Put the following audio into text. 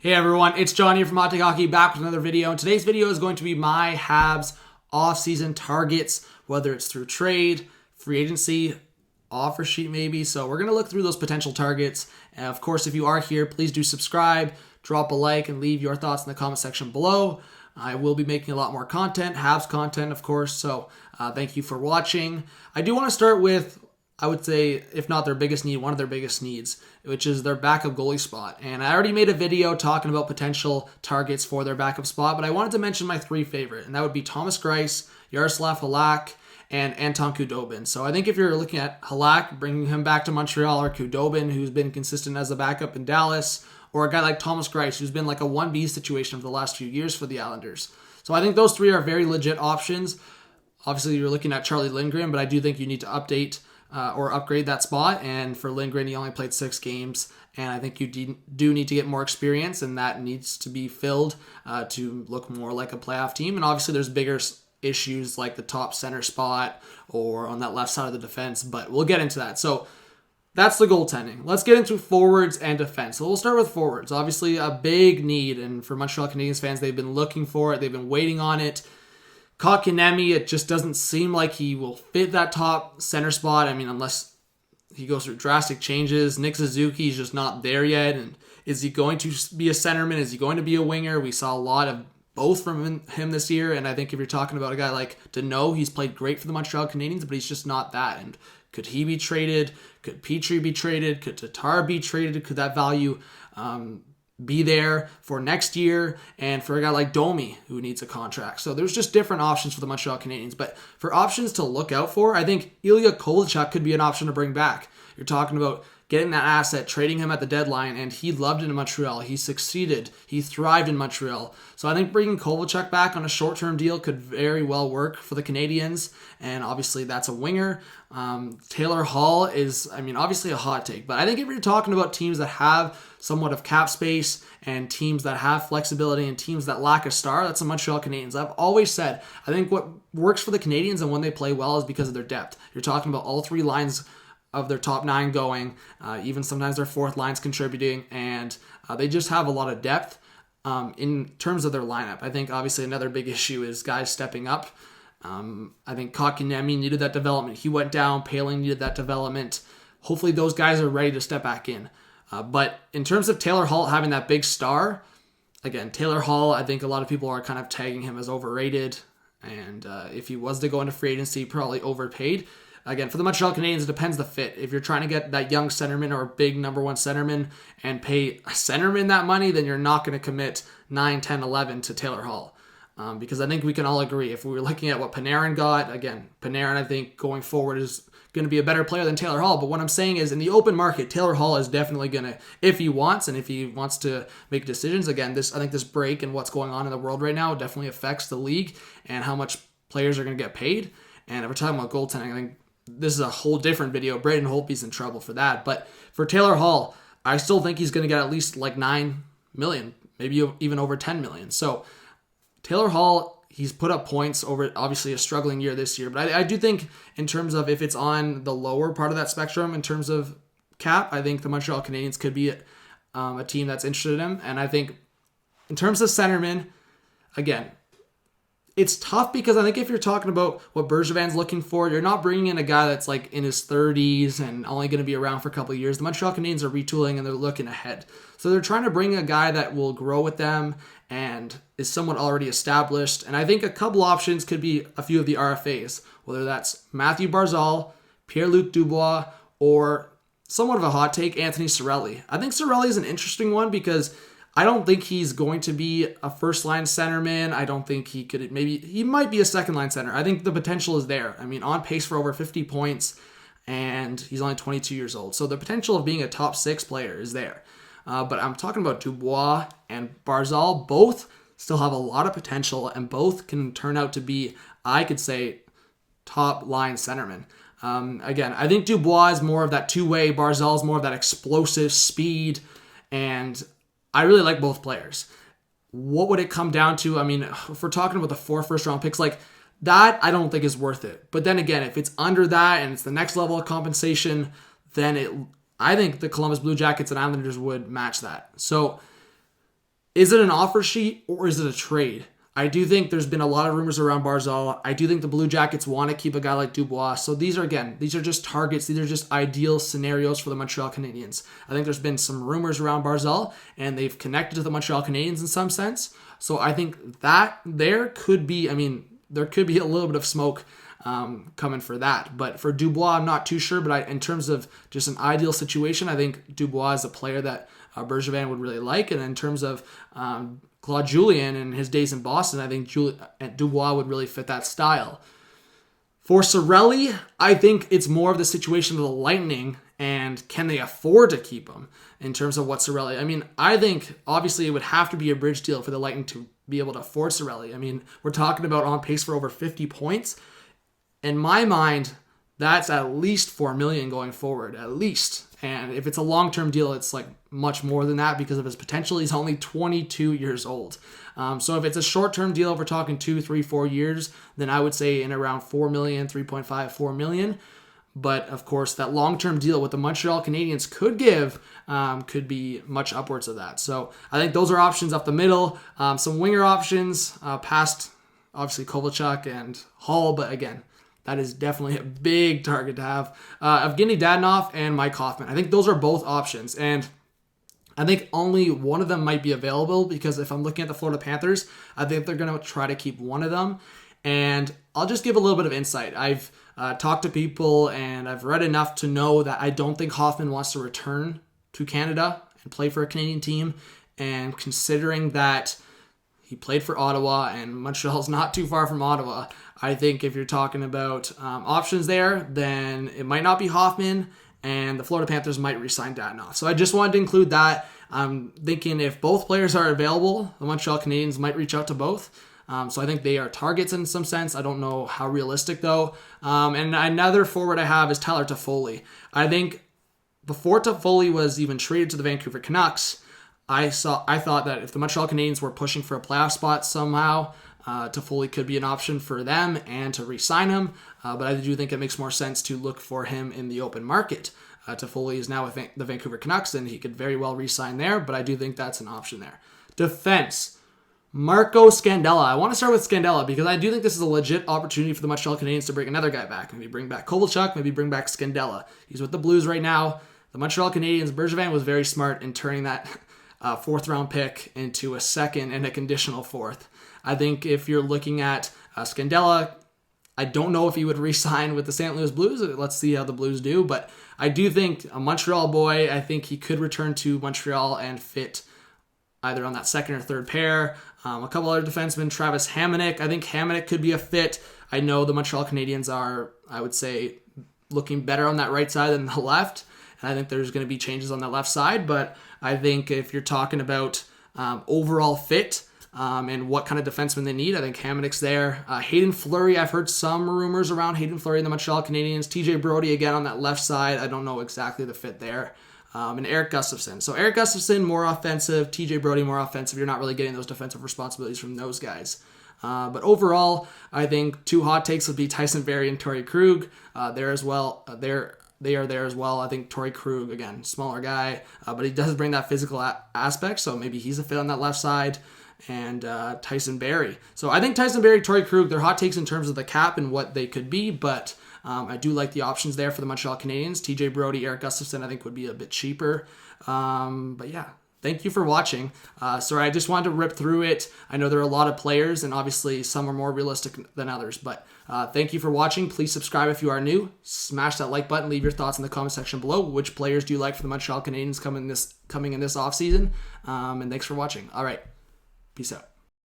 Hey everyone, it's John here from RPO Hockey, back with another video. And today's video is going to be my Habs offseason targets, whether it's through trade, free agency, offer sheet maybe. So we're going to look through those potential targets. And of course, if you are here, please do subscribe, drop a like, and leave your thoughts in the comment section below. I will be making a lot more content, Habs content, of course. So thank you for watching. I do want to start with, I would say, if not their biggest need, one of their biggest needs, which is their backup goalie spot. And I already made a video talking about potential targets for their backup spot, but I wanted to mention my three favorite, and that would be Thomas Greiss, Yaroslav Halak, and Anton Khudobin. So I think if you're looking at Halak, bringing him back to Montreal, or Khudobin, who's been consistent as a backup in Dallas, or a guy like Thomas Greiss, who's been like a 1B situation for the last few years for the Islanders. So I think those three are very legit options. Obviously, you're looking at Charlie Lindgren, but I do think you need to update or upgrade that spot. And for Lindgren, he only played 6 games, and I think you do need to get more experience, and that needs to be filled to look more like a playoff team. And obviously, there's bigger issues like the top center spot or on that left side of the defense, but we'll get into that. So that's the goaltending. Let's get into forwards and defense. So we'll start with forwards. Obviously, a big need, and for Montreal Canadiens fans, they've been looking for it. They've been waiting on it. Kotkaniemi, it just doesn't seem like he will fit that top center spot. I mean, unless he goes through drastic changes. Nick Suzuki is just not there yet. And is he going to be a centerman? Is he going to be a winger? We saw a lot of both from him this year. And I think if you're talking about a guy like Deneau, he's played great for the Montreal Canadiens, but he's just not that. And could he be traded? Could Petrie be traded? Could Tatar be traded? Could that value be there for next year? And for a guy like Domi, who needs a contract. So there's just different options for the Montreal Canadiens. But for options to look out for, I think Ilya Kovalchuk could be an option to bring back. You're talking about getting that asset, trading him at the deadline, and he loved it in Montreal. He succeeded. He thrived in Montreal. So I think bringing Kovalchuk back on a short-term deal could very well work for the Canadiens, and obviously that's a winger. Taylor Hall is, obviously a hot take, but I think if you're talking about teams that have somewhat of cap space and teams that have flexibility and teams that lack a star, that's the Montreal Canadiens. I've always said, I think what works for the Canadiens and when they play well is because of their depth. You're talking about all three lines of their top 9 going, even sometimes their fourth line's contributing, and they just have a lot of depth in terms of their lineup. I think obviously another big issue is guys stepping up. I think Kotkaniemi needed that development. He went down. Paling needed that development. Hopefully those guys are ready to step back in. But in terms of Taylor Hall having that big star, again, Taylor Hall, I think a lot of people are kind of tagging him as overrated, and if he was to go into free agency, probably overpaid. Again, for the Montreal Canadiens, it depends the fit. If you're trying to get that young centerman or big number 1 centerman and pay a centerman that money, then you're not going to commit 9, 10, 11 to Taylor Hall. Because I think we can all agree, if we were looking at what Panarin got, again, Panarin, I think, going forward is going to be a better player than Taylor Hall. But what I'm saying is, in the open market, Taylor Hall is definitely going to, if he wants to make decisions, again, I think this break and what's going on in the world right now definitely affects the league and how much players are going to get paid. And if we're talking about goaltending, I think this is a whole different video. Braden Holtby's in trouble for that. But for Taylor Hall, I still think he's going to get at least like $9 million, maybe even over $10 million. So Taylor Hall, he's put up points over obviously a struggling year this year. But I do think in terms of if it's on the lower part of that spectrum in terms of cap, I think the Montreal Canadiens could be a team that's interested in him. And I think in terms of centerman, again, it's tough because I think if you're talking about what Bergevin's looking for, you're not bringing in a guy that's like in his 30s and only going to be around for a couple of years. The Montreal Canadiens are retooling and they're looking ahead. So they're trying to bring a guy that will grow with them and is somewhat already established. And I think a couple options could be a few of the RFAs, whether that's Matthew Barzal, Pierre-Luc Dubois, or somewhat of a hot take, Anthony Cirelli. I think Cirelli is an interesting one because I don't think he's going to be a first-line centerman. I don't think he might be a second-line center. I think the potential is there. On pace for over 50 points, and he's only 22 years old. So the potential of being a top 6 player is there. But I'm talking about Dubois and Barzal. Both still have a lot of potential, and both can turn out to be, I could say, top-line centermen. Again, I think Dubois is more of that two-way. Barzal is more of that explosive speed, and I really like both players. What would it come down to? If we're talking about the 4 first-round picks, like that, I don't think is worth it. But then again, if it's under that and it's the next level of compensation, then I think the Columbus Blue Jackets and Islanders would match that. So Is it an offer sheet or is it a trade? I do think there's been a lot of rumors around Barzal. I do think the Blue Jackets want to keep a guy like Dubois. So these are just targets. These are just ideal scenarios for the Montreal Canadiens. I think there's been some rumors around Barzal, and they've connected to the Montreal Canadiens in some sense. So I think that there could be a little bit of smoke coming for that. But for Dubois, I'm not too sure. But in terms of just an ideal situation, I think Dubois is a player that Bergevin would really like. And in terms of Claude Julien and his days in Boston, I think Dubois would really fit that style. For Cirelli, I think it's more of the situation of the Lightning and can they afford to keep him in terms of what Cirelli. I mean, I think obviously it would have to be a bridge deal for the Lightning to be able to afford Cirelli. I mean, we're talking about on pace for over 50 points. In my mind, that's at least $4 million going forward, at least. And if it's a long-term deal, it's like much more than that because of his potential. He's only 22 years old. So if it's a short-term deal, if we're talking 2, 3, 4 years, then I would say in around $4 million, 3.5, $4 million. But of course, that long-term deal with the Montreal Canadiens could give could be much upwards of that. So I think those are options up the middle. Some winger options past obviously Kovalchuk and Hall, but again, that is definitely a big target to have. Evgeny Dadonov and Mike Hoffman. I think those are both options. And I think only one of them might be available because if I'm looking at the Florida Panthers, I think they're going to try to keep one of them. And I'll just give a little bit of insight. I've talked to people and I've read enough to know that I don't think Hoffman wants to return to Canada and play for a Canadian team. And considering that he played for Ottawa, and Montreal's not too far from Ottawa. I think if you're talking about options there, then it might not be Hoffman, and the Florida Panthers might re-sign Dadonov. So I just wanted to include that. I'm thinking if both players are available, the Montreal Canadiens might reach out to both. So I think they are targets in some sense. I don't know how realistic, though. And another forward I have is Tyler Toffoli. I think before Toffoli was even traded to the Vancouver Canucks, I thought that if the Montreal Canadiens were pushing for a playoff spot somehow, Toffoli could be an option for them and to re-sign him. But I do think it makes more sense to look for him in the open market. Toffoli is now with the Vancouver Canucks, and he could very well re-sign there, but I do think that's an option there. Defense. Marco Scandella. I want to start with Scandella because I do think this is a legit opportunity for the Montreal Canadiens to bring another guy back. Maybe bring back Kovalchuk, maybe bring back Scandella. He's with the Blues right now. The Montreal Canadiens, Bergevin was very smart in turning that fourth-round pick into a second and a conditional fourth. I think if you're looking at Scandella, I don't know if he would re-sign with the St. Louis Blues. Let's see how the Blues do. But I do think a Montreal boy, I think he could return to Montreal and fit either on that second or third pair. A couple other defensemen, Travis Hamonic. I think Hamonic could be a fit. I know the Montreal Canadiens are, I would say, looking better on that right side than the left. And I think there's going to be changes on that left side. But I think if you're talking about overall fit and what kind of defenseman they need, I think Hamonic's there. Hayden Fleury, I've heard some rumors around Hayden Fleury and the Montreal Canadiens. TJ Brody again on that left side. I don't know exactly the fit there. And Eric Gustafsson. So Eric Gustafsson, more offensive. TJ Brody, more offensive. You're not really getting those defensive responsibilities from those guys. But overall, I think two hot takes would be Tyson Barrie and Torrey Krug there as well. They are there as well. I think Torrey Krug, again, smaller guy, but he does bring that physical aspect, so maybe he's a fit on that left side. And Tyson Barrie. So I think Tyson Barrie, Torrey Krug, they're hot takes in terms of the cap and what they could be, but I do like the options there for the Montreal Canadiens. TJ Brody, Eric Gustafsson, I think would be a bit cheaper. But yeah, thank you for watching. Sorry, I just wanted to rip through it. I know there are a lot of players, and obviously some are more realistic than others, but thank you for watching. Please subscribe if you are new. Smash that like button. Leave your thoughts in the comment section below. Which players do you like for the Montreal Canadiens coming in this offseason? And thanks for watching. All right. Peace out.